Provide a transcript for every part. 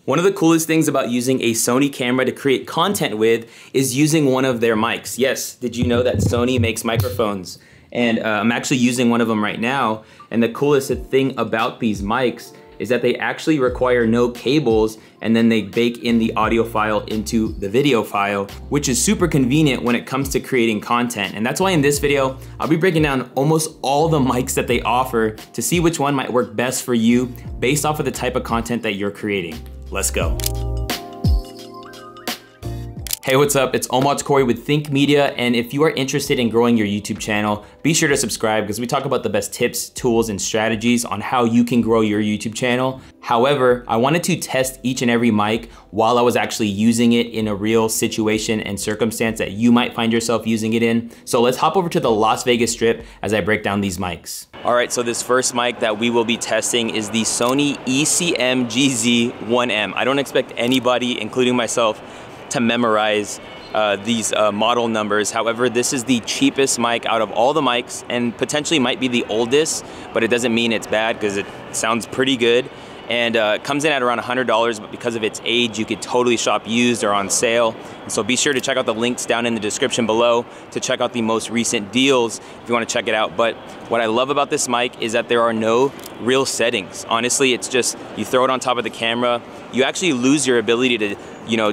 One of the coolest things about using a Sony camera to create content with is using one of their mics. Yes, did you know that Sony makes microphones? And I'm actually using one of them right now. And the coolest thing about these mics is that they actually require no cables, and then they bake in the audio file into the video file, which is super convenient when it comes to creating content. And that's why in this video, I'll be breaking down almost all the mics that they offer to see which one might work best for you based off of the type of content that you're creating. Let's go. Hey, what's up? It's Omar with Think Media, and if you are interested in growing your YouTube channel, be sure to subscribe because we talk about the best tips, tools, and strategies on how you can grow your YouTube channel. However, I wanted to test each and every mic while I was actually using it in a real situation and circumstance that you might find yourself using it in. So let's hop over to the Las Vegas Strip as I break down these mics. All right, so this first mic that we will be testing is the Sony ECM-GZ1M. I don't expect anybody, including myself, to memorize these model numbers. However, this is the cheapest mic out of all the mics and potentially might be the oldest, but it doesn't mean it's bad because it sounds pretty good. And it comes in at around $100, but because of its age, you could totally shop used or on sale. And so be sure to check out the links down in the description below to check out the most recent deals if you want to check it out. But what I love about this mic is that there are no real settings. Honestly, it's just you throw it on top of the camera. You actually lose your ability to,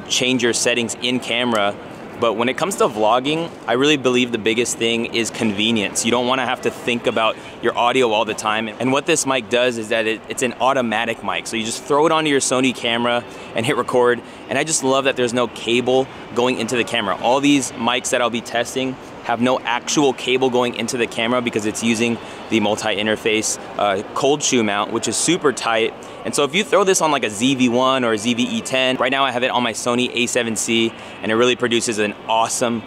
change your settings in camera. But when it comes to vlogging, I really believe the biggest thing is convenience. You don't want to have to think about your audio all the time. And what this mic does is that it's an automatic mic. So you just throw it onto your Sony camera and hit record. And I just love that there's no cable going into the camera. All these mics that I'll be testing have no actual cable going into the camera because it's using the multi-interface cold shoe mount, which is super tight. And so if you throw this on like a ZV-1 or a ZV-E10, right now I have it on my Sony A7C, and it really produces an awesome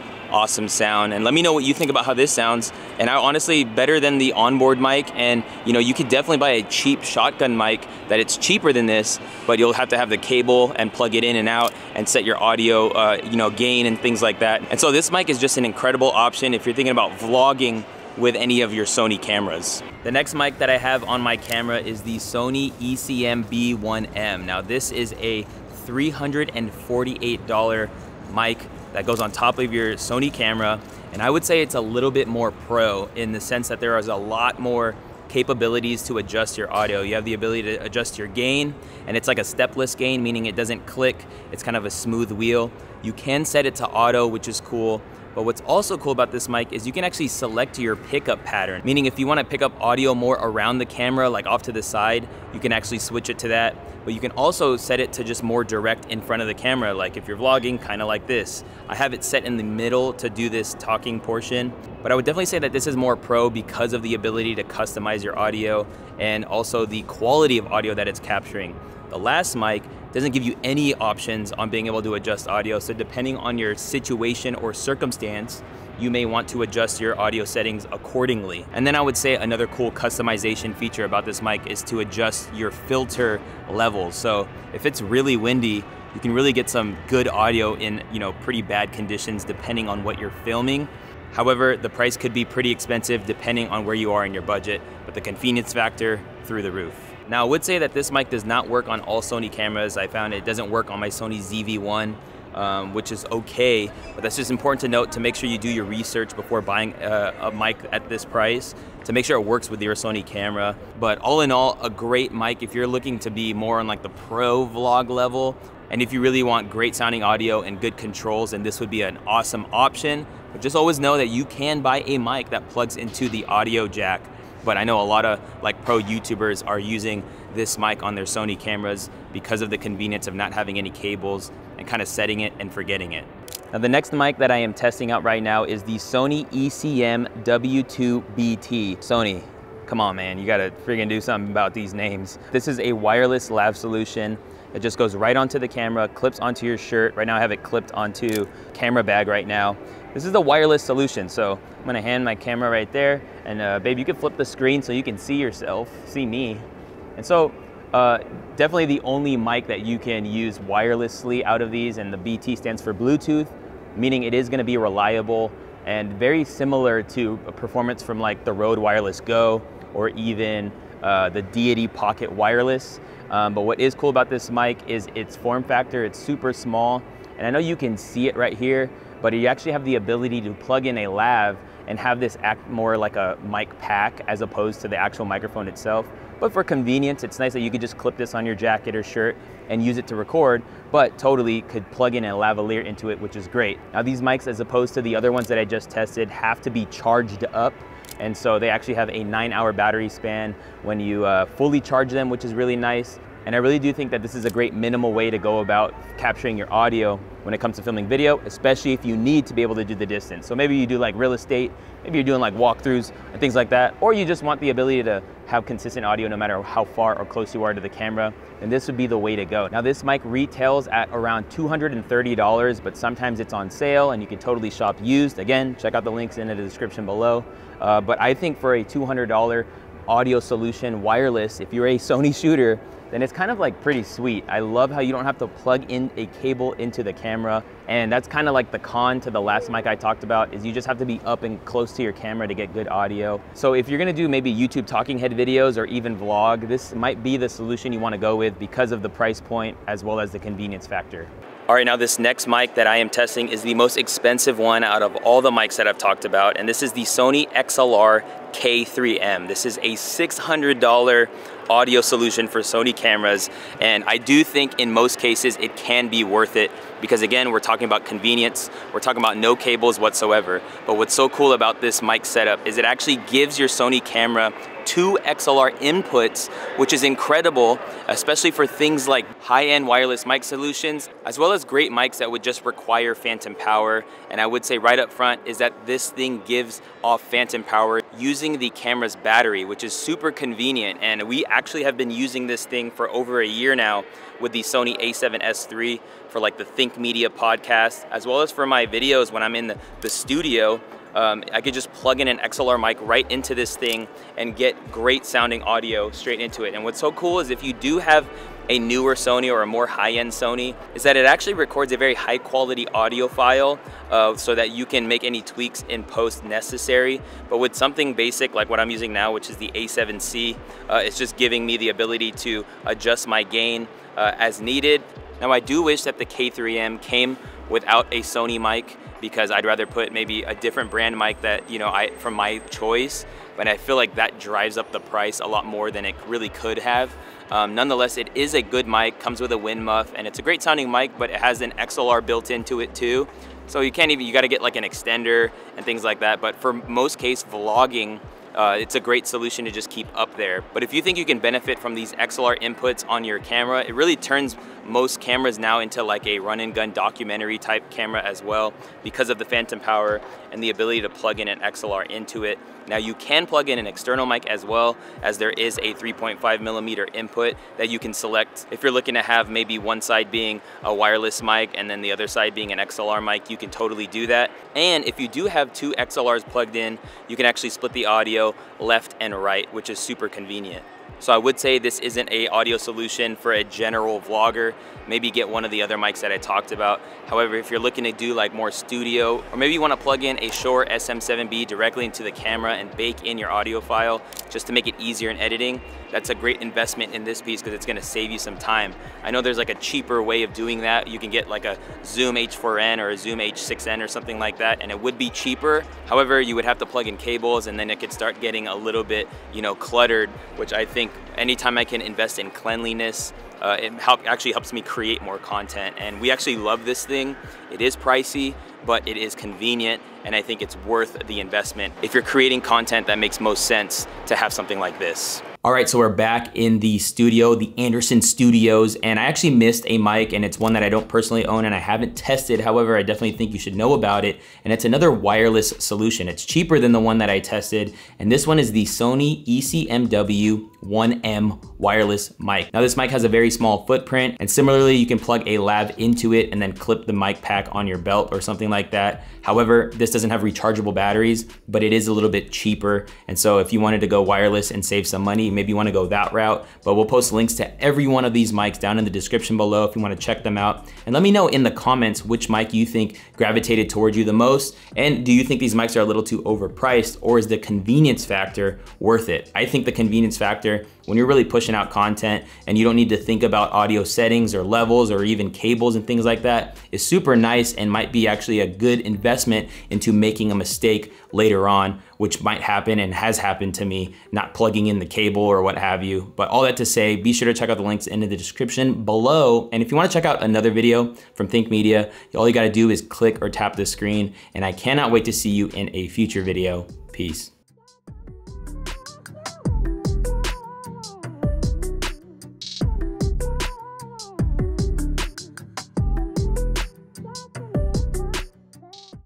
sound. And let me know what you think about how this sounds. And honestly, better than the onboard mic. And you could definitely buy a cheap shotgun mic that it's cheaper than this, but you'll have to have the cable and plug it in and out and set your audio, gain and things like that. And so this mic is just an incredible option if you're thinking about vlogging with any of your Sony cameras. The next mic that I have on my camera is the Sony ECM-B1M. Now this is a $348 mic that goes on top of your Sony camera, and I would say it's a little bit more pro in the sense that there is a lot more capabilities to adjust your audio. You have the ability to adjust your gain, and it's like a stepless gain, meaning it doesn't click. It's kind of a smooth wheel. You can set it to auto, which is cool. But what's also cool about this mic is you can actually select your pickup pattern, meaning if you want to pick up audio more around the camera, like off to the side, you can actually switch it to that. But you can also set it to just more direct in front of the camera, like if you're vlogging, kind of like this. I have it set in the middle to do this talking portion, but I would definitely say that this is more pro because of the ability to customize your audio and also the quality of audio that it's capturing. The last mic doesn't give you any options on being able to adjust audio, so depending on your situation or circumstance, you may want to adjust your audio settings accordingly. And then I would say another cool customization feature about this mic is to adjust your filter levels. So if it's really windy, you can really get some good audio in pretty bad conditions depending on what you're filming. However, the price could be pretty expensive depending on where you are in your budget, but the convenience factor through the roof. Now, I would say that this mic does not work on all Sony cameras. I found it doesn't work on my Sony ZV-1, which is okay, but that's just important to note to make sure you do your research before buying a mic at this price to make sure it works with your Sony camera. But all in all, a great mic if you're looking to be more on like the pro vlog level, and if you really want great sounding audio and good controls, then this would be an awesome option. But just always know that you can buy a mic that plugs into the audio jack. But I know a lot of pro YouTubers are using this mic on their Sony cameras because of the convenience of not having any cables and kind of setting it and forgetting it. Now the next mic that I am testing out right now is the Sony ECM-W2BT. Sony, come on man, you gotta friggin' do something about these names. This is a wireless lav solution. It just goes right onto the camera, clips onto your shirt. Right now I have it clipped onto camera bag right now. This is the wireless solution. So I'm gonna hand my camera right there, and babe, you can flip the screen so you can see yourself, see me. And so definitely the only mic that you can use wirelessly out of these, and the BT stands for Bluetooth, meaning it is gonna be reliable and very similar to a performance from like the Rode Wireless Go or even the Deity Pocket Wireless. But what is cool about this mic is its form factor. It's super small, and I know you can see it right here, but you actually have the ability to plug in a lav and have this act more like a mic pack as opposed to the actual microphone itself. But for convenience, it's nice that you could just clip this on your jacket or shirt and use it to record, but totally could plug in a lavalier into it, which is great. Now these mics, as opposed to the other ones that I just tested, have to be charged up. And so they actually have a 9-hour battery span when you fully charge them, which is really nice. And I really do think that this is a great minimal way to go about capturing your audio when it comes to filming video, especially if you need to be able to do the distance. So maybe you do like real estate, maybe you're doing like walkthroughs and things like that, or you just want the ability to have consistent audio no matter how far or close you are to the camera, then this would be the way to go. Now this mic retails at around $230, but sometimes it's on sale and you can totally shop used. Again, check out the links in the description below. But I think for a $200 audio solution wireless, if you're a Sony shooter, then it's kind of like pretty sweet. I love how you don't have to plug in a cable into the camera. And that's kind of like the con to the last mic I talked about, is you just have to be up and close to your camera to get good audio. So if you're gonna do maybe YouTube talking head videos or even vlog, this might be the solution you wanna go with because of the price point as well as the convenience factor. All right, now this next mic that I am testing is the most expensive one out of all the mics that I've talked about, and this is the Sony XLR-K3M. This is a $600 audio solution for Sony cameras, and I do think in most cases it can be worth it because again, we're talking about convenience, we're talking about no cables whatsoever. But what's so cool about this mic setup is it actually gives your Sony camera 2 XLR inputs, which is incredible, especially for things like high-end wireless mic solutions, as well as great mics that would just require phantom power. And I would say right up front is that this thing gives off phantom power using the camera's battery, which is super convenient. And we actually have been using this thing for over a year now with the Sony a7S III for like the Think Media podcast, as well as for my videos when I'm in the studio. I could just plug in an XLR mic right into this thing and get great sounding audio straight into it. And what's so cool is if you do have a newer Sony or a more high-end Sony, is that it actually records a very high quality audio file so that you can make any tweaks in post necessary. But with something basic like what I'm using now, which is the A7C, it's just giving me the ability to adjust my gain as needed. Now I do wish that the K3M came without a Sony mic, because I'd rather put maybe a different brand mic that, you know, from my choice, but I feel like that drives up the price a lot more than it really could have. Nonetheless, it is a good mic, comes with a wind muff, and it's a great sounding mic, but it has an XLR built into it too. So you gotta get like an extender and things like that. But for most case vlogging, it's a great solution to just keep up there. But if you think you can benefit from these XLR inputs on your camera, it really turns most cameras now into like a run and gun documentary type camera as well, because of the phantom power and the ability to plug in an XLR into it. Now you can plug in an external mic as well, as there is a 3.5mm input that you can select. If you're looking to have maybe one side being a wireless mic and then the other side being an XLR mic, you can totally do that. And if you do have 2 XLRs plugged in, you can actually split the audio left and right, which is super convenient. So I would say this isn't a audio solution for a general vlogger. Maybe get one of the other mics that I talked about. However, if you're looking to do like more studio, or maybe you want to plug in a Shure SM7B directly into the camera and bake in your audio file just to make it easier in editing, that's a great investment in this piece because it's going to save you some time. I know there's like a cheaper way of doing that. You can get like a Zoom H4n or a Zoom H6n or something like that, and it would be cheaper. However, you would have to plug in cables, and then it could start getting a little bit, you know, cluttered, which I think anytime I can invest in cleanliness, it actually helps me create more content. And we actually love this thing. It is pricey, but it is convenient, and I think it's worth the investment if you're creating content that makes most sense to have something like this. All right, so we're back in the studio, the Anderson Studios, and I actually missed a mic, and it's one that I don't personally own and I haven't tested. However, I definitely think you should know about it, and it's another wireless solution. It's cheaper than the one that I tested, and this one is the Sony ECM-W1M wireless mic. Now this mic has a very small footprint, and similarly, you can plug a lav into it and then clip the mic pack on your belt or something like that. However, this doesn't have rechargeable batteries, but it is a little bit cheaper, and so if you wanted to go wireless and save some money, maybe you want to go that route. But we'll post links to every one of these mics down in the description below if you want to check them out. And let me know in the comments which mic you think gravitated towards you the most, and do you think these mics are a little too overpriced, or is the convenience factor worth it? I think the convenience factor together when you're really pushing out content and you don't need to think about audio settings or levels or even cables and things like that is super nice and might be actually a good investment into making a mistake later on, which might happen and has happened to me, not plugging in the cable or what have you. But all that to say, be sure to check out the links in the description below. And if you want to check out another video from Think Media, all you got to do is click or tap the screen. And I cannot wait to see you in a future video. Peace.